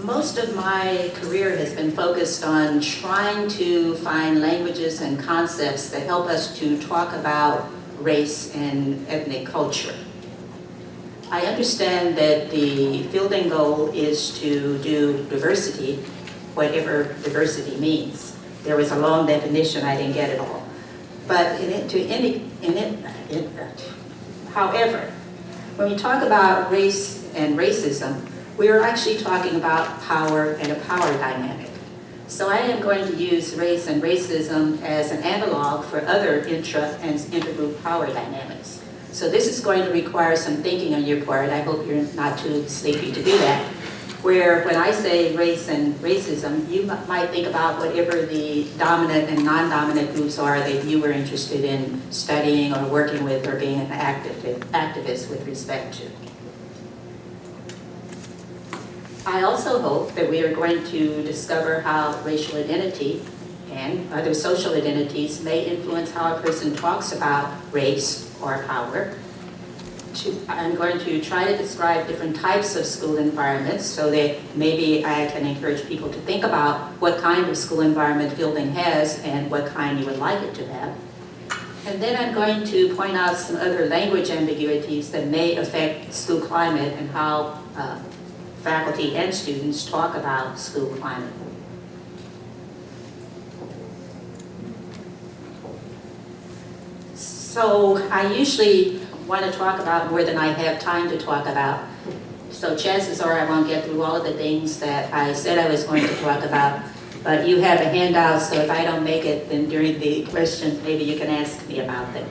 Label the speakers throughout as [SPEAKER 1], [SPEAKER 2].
[SPEAKER 1] Most of my career has been focused on trying to find languages and concepts that help us to talk about race and ethnic culture. I understand that the field and goal is to do diversity, whatever diversity means. There was a long definition, I didn't get it all. But however, when we talk about race and racism, we are actually talking about power and a power dynamic. So I am going to use race and racism as an analog for other intra and intergroup power dynamics. So this is going to require some thinking on your part. I hope you're not too sleepy to do that. Where when I say race and racism, you might think about whatever the dominant and non-dominant groups are that you were interested in studying or working with or being an activist with respect to. I also hope that we are going to discover how racial identity and other social identities may influence how a person talks about race or power. I'm going to try to describe different types of school environments so that maybe I can encourage people to think about what kind of school environment Fielding has and what kind you would like it to have. And then I'm going to point out some other language ambiguities that may affect school climate and how faculty and students talk about school climate. So I usually want to talk about more than I have time to talk about. So chances are I won't get through all of the things that I said I was going to talk about, but you have a handout, so if I don't make it, then during the questions, maybe you can ask me about them.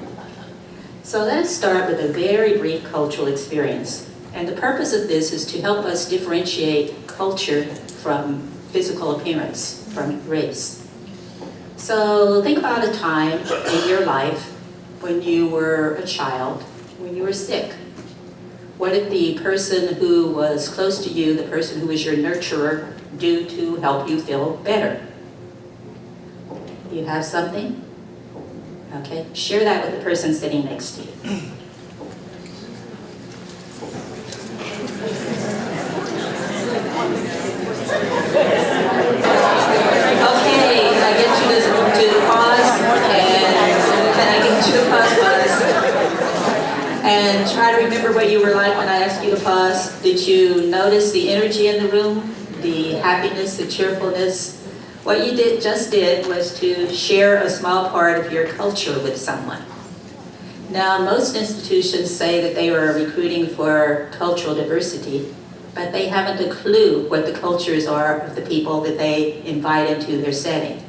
[SPEAKER 1] So let's start with a very brief cultural experience. And the purpose of this is to help us differentiate culture from physical appearance, from race. So think about a time in your life when you were a child, when you were sick. What did the person who was close to you, the person who was your nurturer, do to help you feel better? You have something? Okay, share that with the person sitting next to you. Okay, can I get you to pause? And can I get you to pause? And try to remember what you were like when I asked you to pause. Did you notice the energy in the room? The happiness, the cheerfulness? What you just did was to share a small part of your culture with someone. Now, most institutions say that they are recruiting for cultural diversity, but they haven't a clue what the cultures are of the people that they invite into their setting.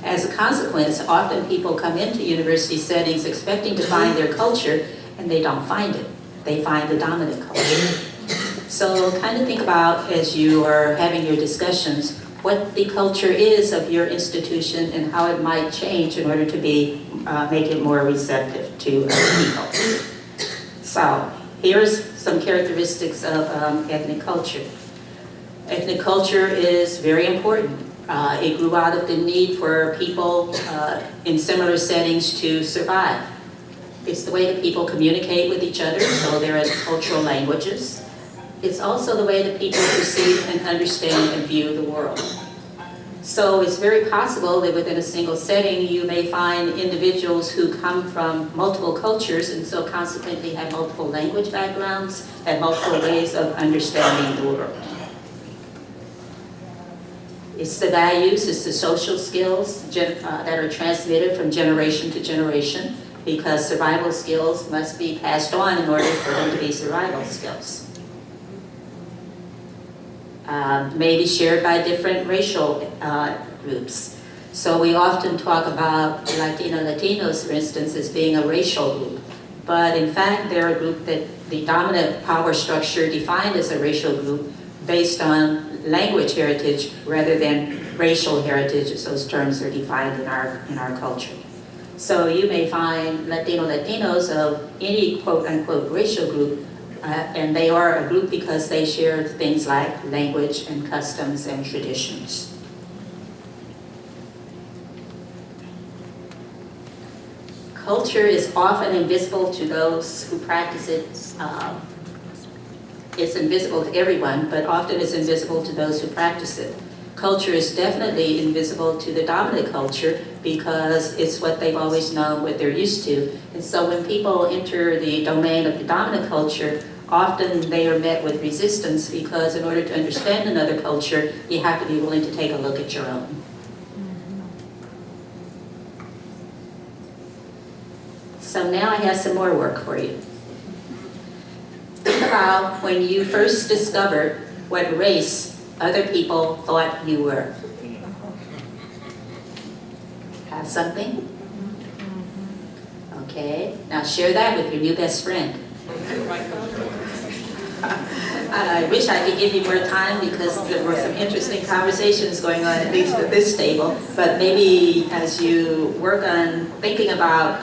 [SPEAKER 1] As a consequence, often people come into university settings expecting to find their culture, and they don't find it. They find the dominant culture. So kind of think about, as you are having your discussions, what the culture is of your institution and how it might change in order to make it more receptive to people. So here's some characteristics of ethnic culture. Ethnic culture is very important. It grew out of the need for people in similar settings to survive. It's the way that people communicate with each other, so there are cultural languages. It's also the way that people perceive and understand and view the world. So it's very possible that within a single setting you may find individuals who come from multiple cultures and so consequently have multiple language backgrounds and multiple ways of understanding the world. It's the values, it's the social skills that are transmitted from generation to generation, because survival skills must be passed on in order for them to be survival skills. Maybe shared by different racial groups. So we often talk about Latinos, for instance, as being a racial group. But in fact, they're a group that the dominant power structure defined as a racial group based on language heritage rather than racial heritage, as those terms are defined in our culture. So you may find Latinos of any quote-unquote racial group, and they are a group because they share things like language and customs and traditions. Culture is often invisible to those who practice it it's invisible to everyone, but often it's invisible to those who practice it. Culture is definitely invisible to the dominant culture because it's what they've always known, what they're used to. And so when people enter the domain of the dominant culture, often they are met with resistance because in order to understand another culture, you have to be willing to take a look at your own. So now I have some more work for you. Think about when you first discovered what race other people thought you were. Have something? Okay, now share that with your new best friend. I wish I could give you more time because there were some interesting conversations going on, at least at this table. But maybe as you work on thinking about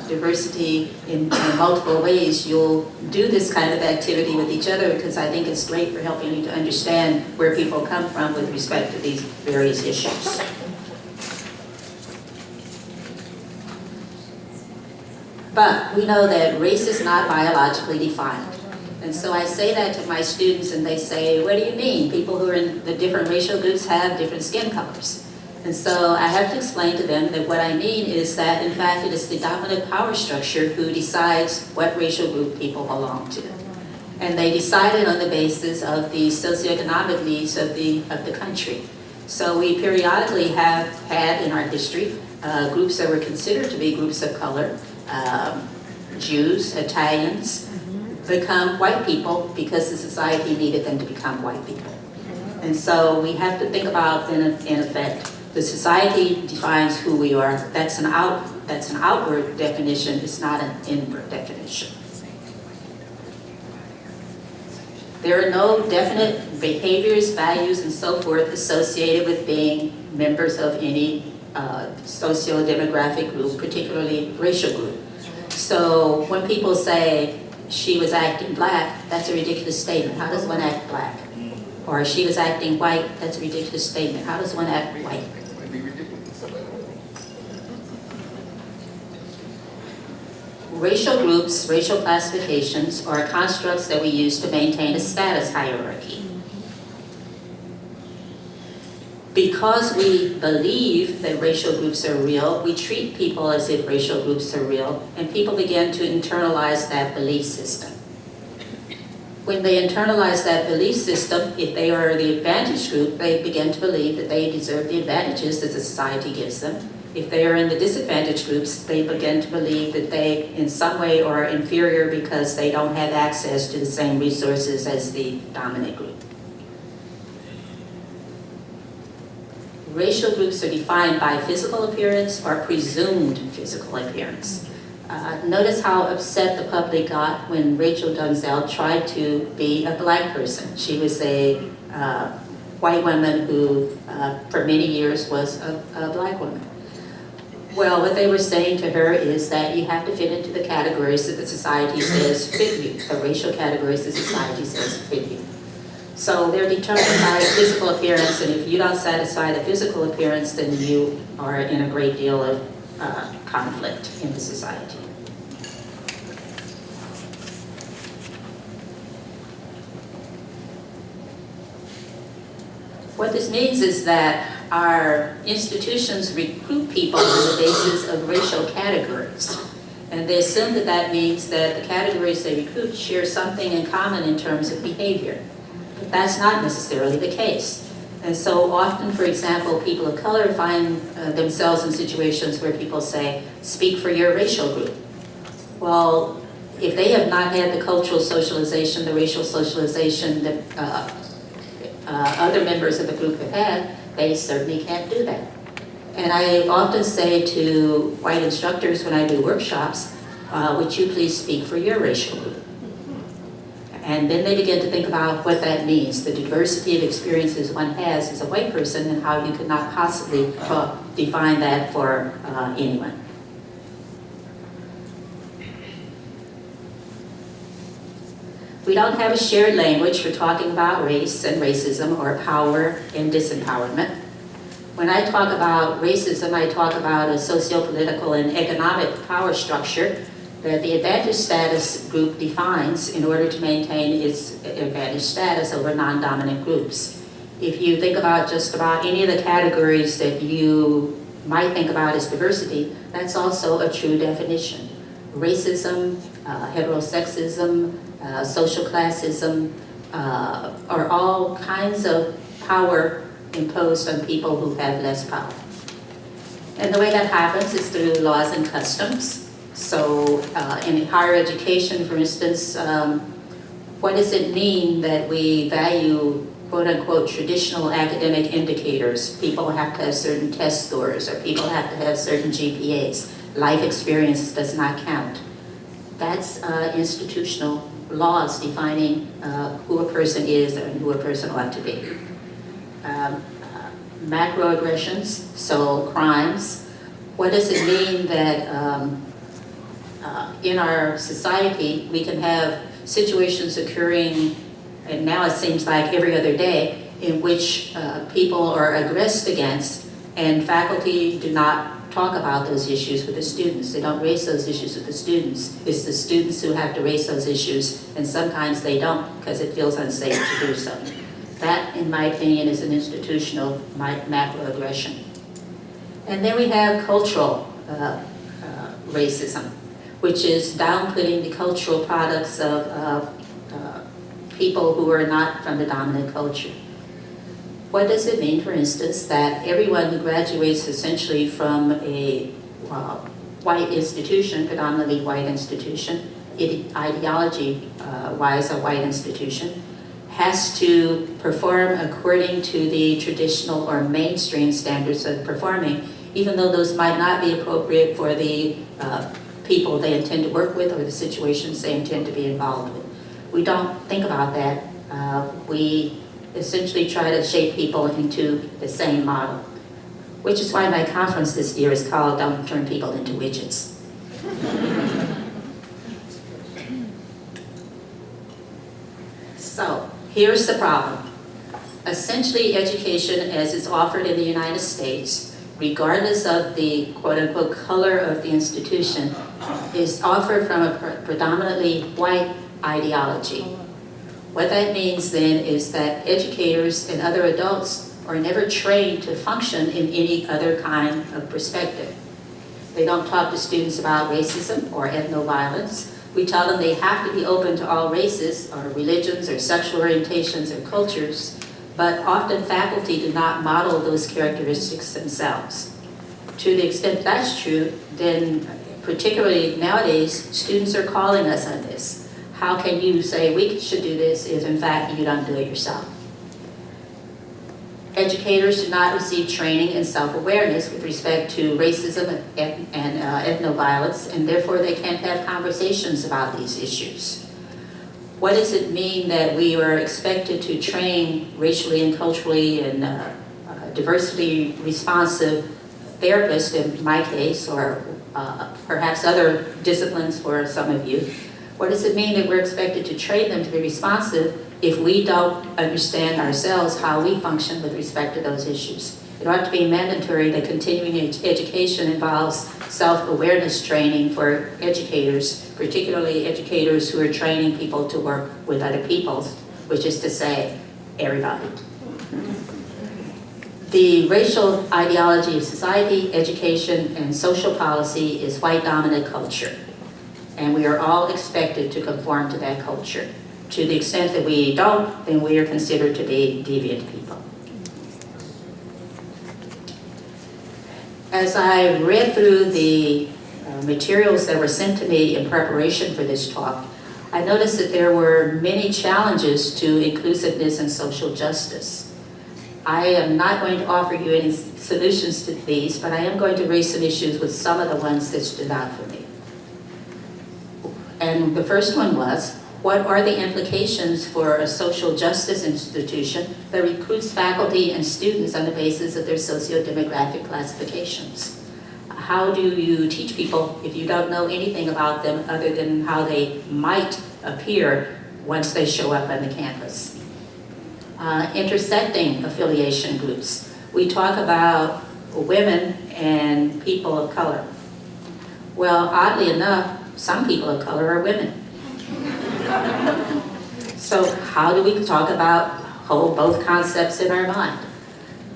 [SPEAKER 1] diversity in multiple ways, you'll do this kind of activity with each other because I think it's great for helping you to understand where people come from with respect to these various issues. But we know that race is not biologically defined. And so I say that to my students and they say, what do you mean? People who are in the different racial groups have different skin colors. And so I have to explain to them that what I mean is that in fact it is the dominant power structure who decides what racial group people belong to. And they decide it on the basis of the socioeconomic needs of the country. So we periodically have had in our history groups that were considered to be groups of color, Jews, Italians, become white people because the society needed them to become white people. And so we have to think about, in effect, the society defines who we are. That's an outward definition, it's not an inward definition. There are no definite behaviors, values, and so forth associated with being members of any socio-demographic group, particularly racial group. So when people say, she was acting black, that's a ridiculous statement. How does one act black? Or she was acting white, that's a ridiculous statement. How does one act white? Racial groups, racial classifications are constructs that we use to maintain a status hierarchy. Because we believe that racial groups are real, we treat people as if racial groups are real, and people begin to internalize that belief system. When they internalize that belief system, if they are the advantaged group, they begin to believe that they deserve the advantages that the society gives them. If they are in the disadvantaged groups, they begin to believe that they in some way are inferior because they don't have access to the same resources as the dominant group. Racial groups are defined by physical appearance or presumed physical appearance. Notice how upset the public got when Rachel Dolezal tried to be a black person. She was a white woman who, for many years, was a black woman. Well, what they were saying to her is that you have to fit into the categories that the society says fit you, the racial categories the society says fit you. So they're determined by physical appearance, and if you don't satisfy the physical appearance, then you are in a great deal of conflict in the society. What this means is that our institutions recruit people on the basis of racial categories. And they assume that that means that the categories they recruit share something in common in terms of behavior. But that's not necessarily the case. And so often, for example, people of color find themselves in situations where people say, speak for your racial group. Well, if they have not had the cultural socialization, the racial socialization that other members of the group have had, they certainly can't do that. And I often say to white instructors when I do workshops, would you please speak for your racial group? And then they begin to think about what that means, the diversity of experiences one has as a white person and how you could not possibly define that for anyone. We don't have a shared language for talking about race and racism or power and disempowerment. When I talk about racism, I talk about a socio-political and economic power structure that the advantage status group defines in order to maintain its advantage status over non-dominant groups. If you think about just about any of the categories that you might think about as diversity, that's also a true definition. Racism, heterosexism, social classism are all kinds of power imposed on people who have less power. And the way that happens is through laws and customs. So in higher education, for instance, what does it mean that we value quote-unquote traditional academic indicators? People have to have certain test scores, or people have to have certain GPAs. Life experience does not count. That's institutional laws defining who a person is and who a person ought to be. Macroaggressions, so crimes. What does it mean that in our society we can have situations occurring, and now it seems like every other day, in which people are aggressed against, and faculty do not talk about those issues with the students. They don't raise those issues with the students. It's the students who have to raise those issues, and sometimes they don't because it feels unsafe to do so. That, in my opinion, is an institutional macroaggression. And then we have cultural racism, which is downplaying the cultural products of people who are not from the dominant culture. What does it mean, for instance, that everyone who graduates essentially from a white institution, predominantly white institution, ideology-wise a white institution, has to perform according to the traditional or mainstream standards of performing, even though those might not be appropriate for the people they intend to work with or the situations they intend to be involved with. We don't think about that. We essentially try to shape people into the same model, which is why my conference this year is called Don't Turn People into Widgets. So, here's the problem. Essentially, education as it's offered in the United States, regardless of the quote-unquote color of the institution, is offered from a predominantly white ideology. What that means then is that educators and other adults are never trained to function in any other kind of perspective. They don't talk to students about racism or ethno-violence. We tell them they have to be open to all races or religions or sexual orientations or cultures, but often faculty do not model those characteristics themselves. To the extent that's true, then particularly nowadays, students are calling us on this. How can you say we should do this if in fact you don't do it yourself? Educators do not receive training in self-awareness with respect to racism and ethno-violence, and therefore they can't have conversations about these issues. What does it mean that we are expected to train racially and culturally and diversity responsive therapists in my case, or perhaps other disciplines for some of you? What does it mean that we're expected to train them to be responsive if we don't understand ourselves how we function with respect to those issues? It ought to be mandatory that continuing education involves self-awareness training for educators, particularly educators who are training people to work with other peoples, which is to say, everybody. The racial ideology of society, education, and social policy is white dominant culture. And we are all expected to conform to that culture. To the extent that we don't, then we are considered to be deviant people. As I read through the materials that were sent to me in preparation for this talk, I noticed that there were many challenges to inclusiveness and social justice. I am not going to offer you any solutions to these, but I am going to raise some issues with some of the ones that stood out for me. And the first one was, what are the implications for a social justice institution that recruits faculty and students on the basis of their socio-demographic classifications? How do you teach people if you don't know anything about them other than how they might appear once they show up on the campus? Intersecting affiliation groups. We talk about women and people of color. Well, oddly enough, some people of color are women. So how do we talk about, hold both concepts in our mind?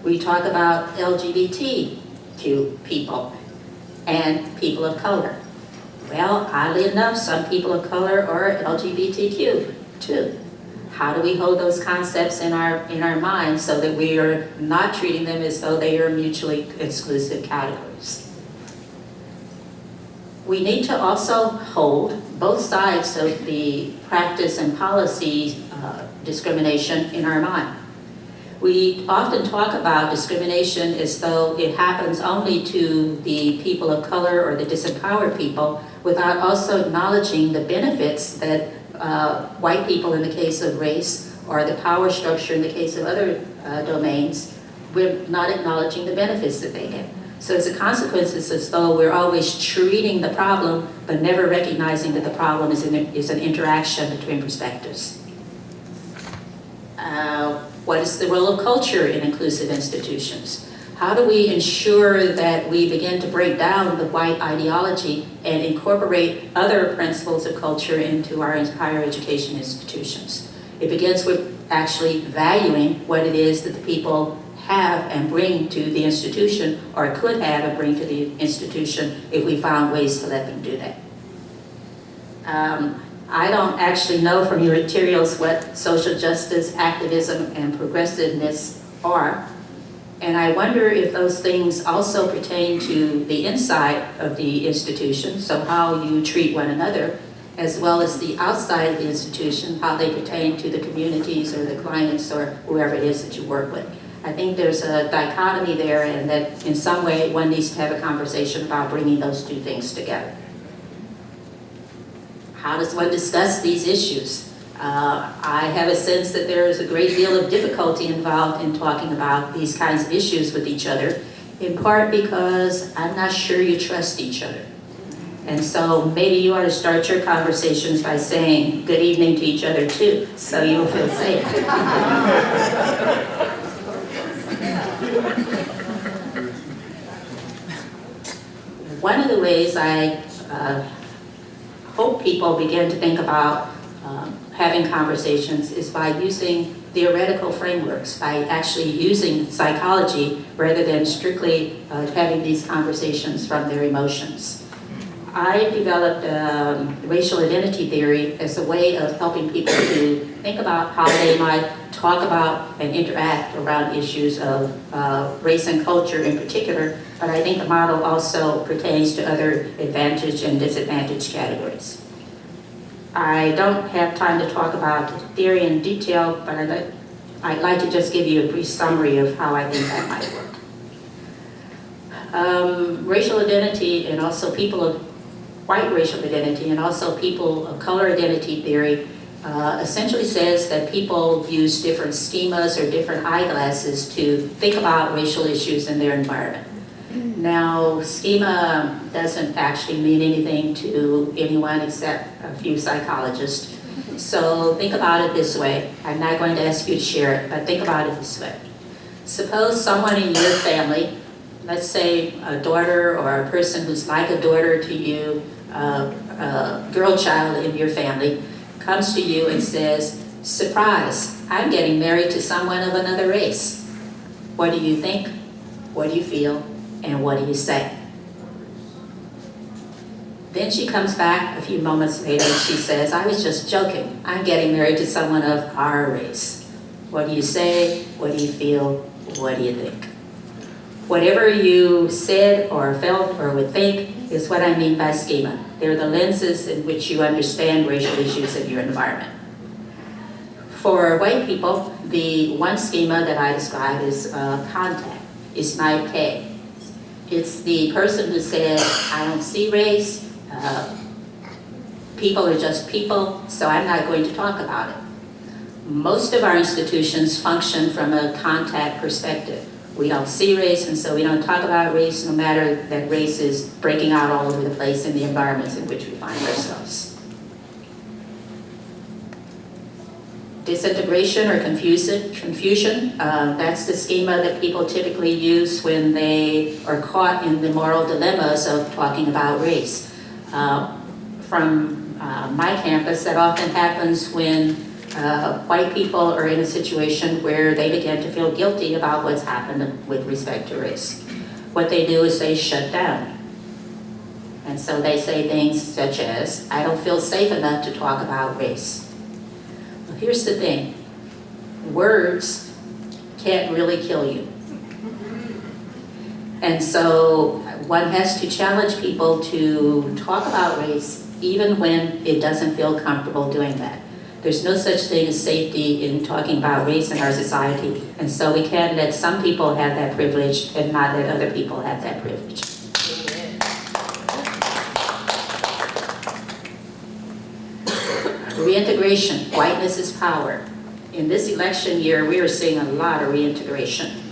[SPEAKER 1] We talk about LGBTQ people and people of color. Well, oddly enough, some people of color are LGBTQ too. How do we hold those concepts in our minds so that we are not treating them as though they are mutually exclusive categories? We need to also hold both sides of the practice and policy discrimination in our mind. We often talk about discrimination as though it happens only to the people of color or the disempowered people, without also acknowledging the benefits that white people in the case of race, or the power structure in the case of other domains, we're not acknowledging the benefits that they get. So as a consequence, it's as though we're always treating the problem, but never recognizing that the problem is an interaction between perspectives. What is the role of culture in inclusive institutions? How do we ensure that we begin to break down the white ideology and incorporate other principles of culture into our higher education institutions? It begins with actually valuing what it is that the people have and bring to the institution, or could have and bring to the institution if we found ways to let them do that. I don't actually know from your materials what social justice, activism, and progressiveness are. And I wonder if those things also pertain to the inside of the institution, so how you treat one another, as well as the outside of the institution, how they pertain to the communities or the clients or whoever it is that you work with. I think there's a dichotomy there, and that in some way one needs to have a conversation about bringing those two things together. How does one discuss these issues? I have a sense that there is a great deal of difficulty involved in talking about these kinds of issues with each other, in part because I'm not sure you trust each other. And so maybe you ought to start your conversations by saying good evening to each other too, so you'll feel safe. One of the ways I hope people begin to think about having conversations is by using theoretical frameworks, by actually using psychology rather than strictly having these conversations from their emotions. I developed racial identity theory as a way of helping people to think about how they might talk about and interact around issues of race and culture in particular, but I think the model also pertains to other advantage and disadvantage categories. I don't have time to talk about the theory in detail, but I'd like to just give you a brief summary of how I think that might work. Racial identity and also people of white racial identity and also people of color identity theory essentially says that people use different schemas or different eyeglasses to think about racial issues in their environment. Now, schema doesn't actually mean anything to anyone except a few psychologists. So think about it this way. I'm not going to ask you to share it, but think about it this way. Suppose someone in your family, let's say a daughter or a person who's like a daughter to you, a girl child in your family, comes to you and says, surprise, I'm getting married to someone of another race. What do you think? What do you feel? And what do you say? Then she comes back a few moments later and she says, I was just joking. I'm getting married to someone of our race. What do you say? What do you feel? What do you think? Whatever you said or felt or would think is what I mean by schema. They're the lenses in which you understand racial issues in your environment. For white people, the one schema that I describe is contact, is naivete. It's the person who says, I don't see race, people are just people, so I'm not going to talk about it. Most of our institutions function from a contact perspective. We don't see race, and so we don't talk about race, no matter that race is breaking out all over the place in the environments in which we find ourselves. Disintegration or confusion, that's the schema that people typically use when they are caught in the moral dilemmas of talking about race. from my campus, that often happens when white people are in a situation where they begin to feel guilty about what's happened with respect to race. What they do is they shut down. And so they say things such as, I don't feel safe enough to talk about race. Well, here's the thing. Words can't really kill you. And so one has to challenge people to talk about race even when it doesn't feel comfortable doing that. There's no such thing as safety in talking about race in our society, and so we can't let some people have that privilege and not let other people have that privilege. Reintegration, whiteness is power. In this election year, we are seeing a lot of reintegration.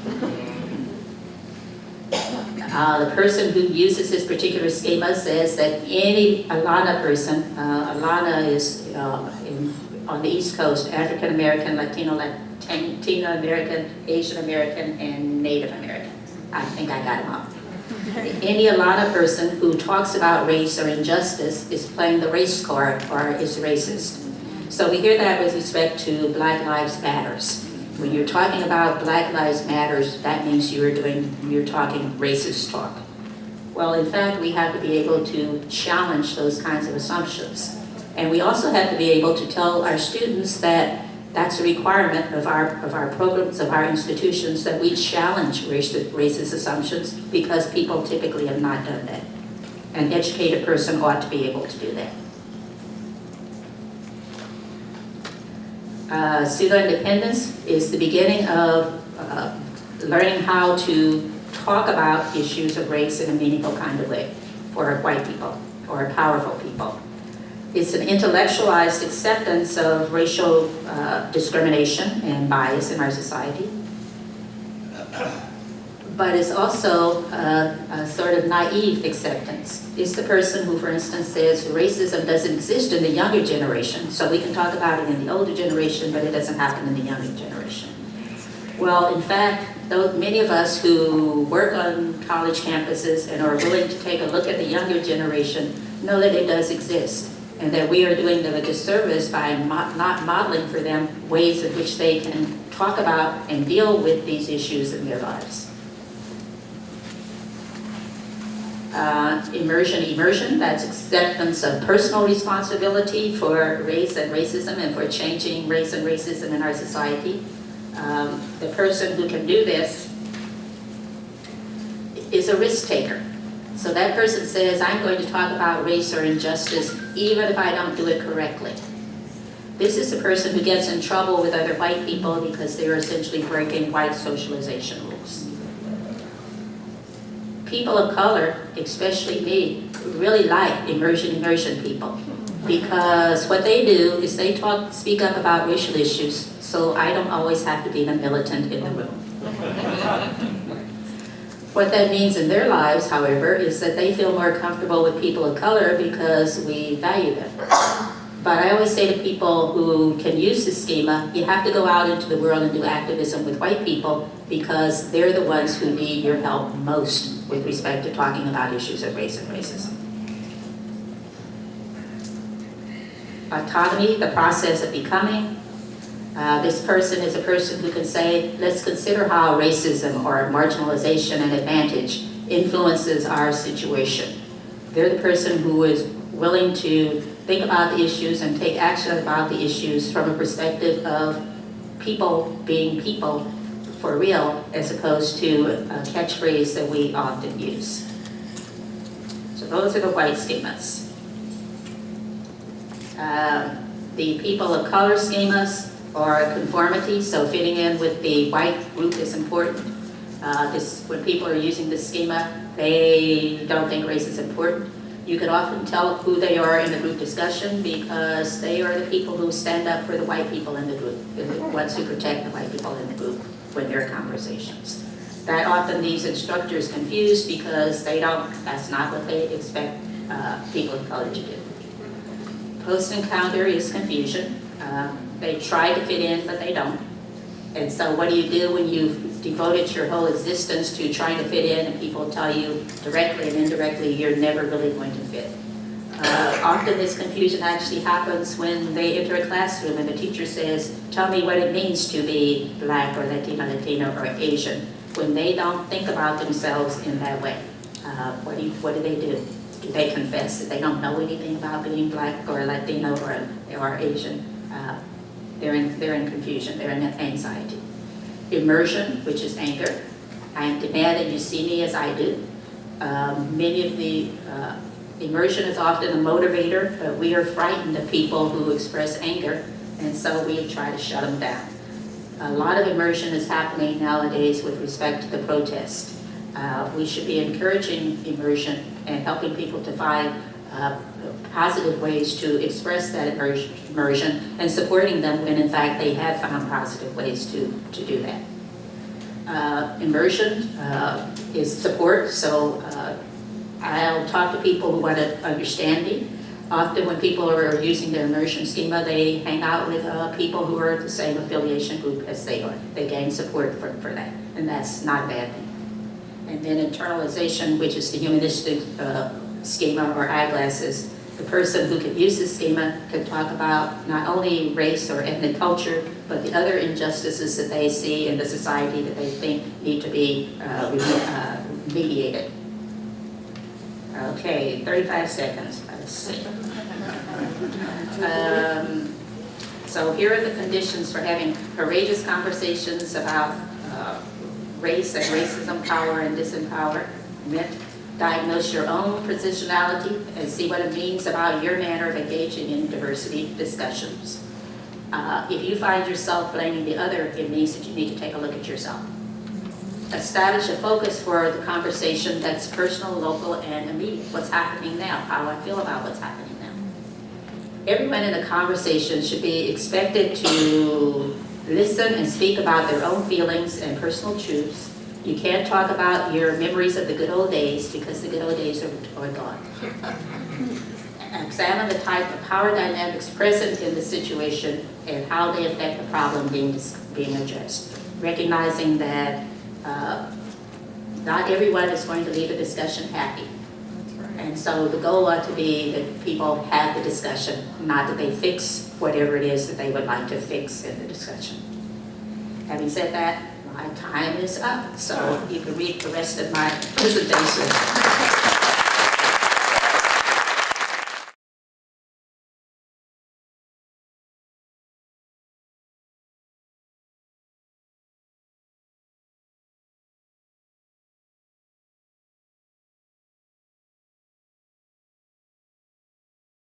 [SPEAKER 1] The person who uses this particular schema says that any Alana person, Alana is on the East Coast, African American, Latino American, Asian American, and Native American. I think I got them all. Any Alana person who talks about race or injustice is playing the race card or is racist. So we hear that with respect to Black Lives Matters. When you're talking about Black Lives Matters, that means you're talking racist talk. Well, in fact, we have to be able to challenge those kinds of assumptions. And we also have to be able to tell our students that that's a requirement of our programs, of our institutions, that we challenge racist assumptions because people typically have not done that. An educated person ought to be able to do that. Pseudo-independence is the beginning of learning how to talk about issues of race in a meaningful kind of way for white people or powerful people. It's an intellectualized acceptance of racial discrimination and bias in our society. But it's also a sort of naive acceptance. It's the person who, for instance, says racism doesn't exist in the younger generation, so we can talk about it in the older generation, but it doesn't happen in the younger generation. Well, in fact, many of us who work on college campuses and are willing to take a look at the younger generation know that it does exist, and that we are doing them a disservice by not modeling for them ways in which they can talk about and deal with these issues in their lives. Immersion, that's acceptance of personal responsibility for race and racism and for changing race and racism in our society. The person who can do this is a risk taker. So that person says, I'm going to talk about race or injustice even if I don't do it correctly. This is the person who gets in trouble with other white people because they're essentially breaking white socialization rules. People of color, especially me, really like immersion people because what they do is they speak up about racial issues, so I don't always have to be the militant in the room. What that means in their lives, however, is that they feel more comfortable with people of color because we value them. But I always say to people who can use this schema, you have to go out into the world and do activism with white people because they're the ones who need your help most with respect to talking about issues of race and racism. Autonomy, the process of becoming. This person is a person who can say, let's consider how racism or marginalization and advantage influences our situation. They're the person who is willing to think about the issues and take action about the issues from a perspective of people being people for real, as opposed to a catchphrase that we often use. So those are the white schemas. The people of color schemas are conformity, so fitting in with the white group is important. When people are using this schema, they don't think race is important. You can often tell who they are in the group discussion because they are the people who stand up for the white people in the group, the ones who protect the white people in the group when there are conversations. That often leaves instructors confused because that's not what they expect people of color to do. Post-encounter is confusion. They try to fit in, but they don't. And so what do you do when you've devoted your whole existence to trying to fit in and people tell you directly and indirectly you're never really going to fit? Often this confusion actually happens when they enter a classroom and the teacher says, tell me what it means to be Black or Latino or Asian, when they don't think about themselves in that way. What do they do? Do they confess that they don't know anything about being Black or Latino or Asian? They're in confusion, they're in anxiety. Immersion, which is anger. I demand that you see me as I do. Many of the immersion is often a motivator, but we are frightened of people who express anger, and so we try to shut them down. A lot of immersion is happening nowadays with respect to the protest. We should be encouraging immersion and helping people to find positive ways to express that immersion and supporting them when in fact they have found positive ways to do that. Immersion is support, so I'll talk to people who want to understand me. Often when people are using their immersion schema, they hang out with people who are the same affiliation group as they are. They gain support for that, and that's not a bad thing. And then internalization, which is the humanistic schema or eyeglasses. The person who can use this schema can talk about not only race or ethnic culture, but the other injustices that they see in the society that they think need to be mediated. Okay, 35 seconds, let's see. So here are the conditions for having courageous conversations about race and racism, power and disempowerment. Diagnose your own positionality and see what it means about your manner of engaging in diversity discussions. If you find yourself blaming the other, it means that you need to take a look at yourself. Establish a focus for the conversation that's personal, local, and immediate. What's happening now? How I feel about what's happening now. Everyone in a conversation should be expected to listen and speak about their own feelings and personal truths. You can't talk about your memories of the good old days because the good old days are gone. Examine the type of power dynamics present in the situation and how they affect the problem being addressed. Recognizing that not everyone is going to leave a discussion happy. And so the goal ought to be that people have the discussion, not that they fix whatever it is that they would like to fix in the discussion. Having said that, my time is up, so you can read the rest of my presentation.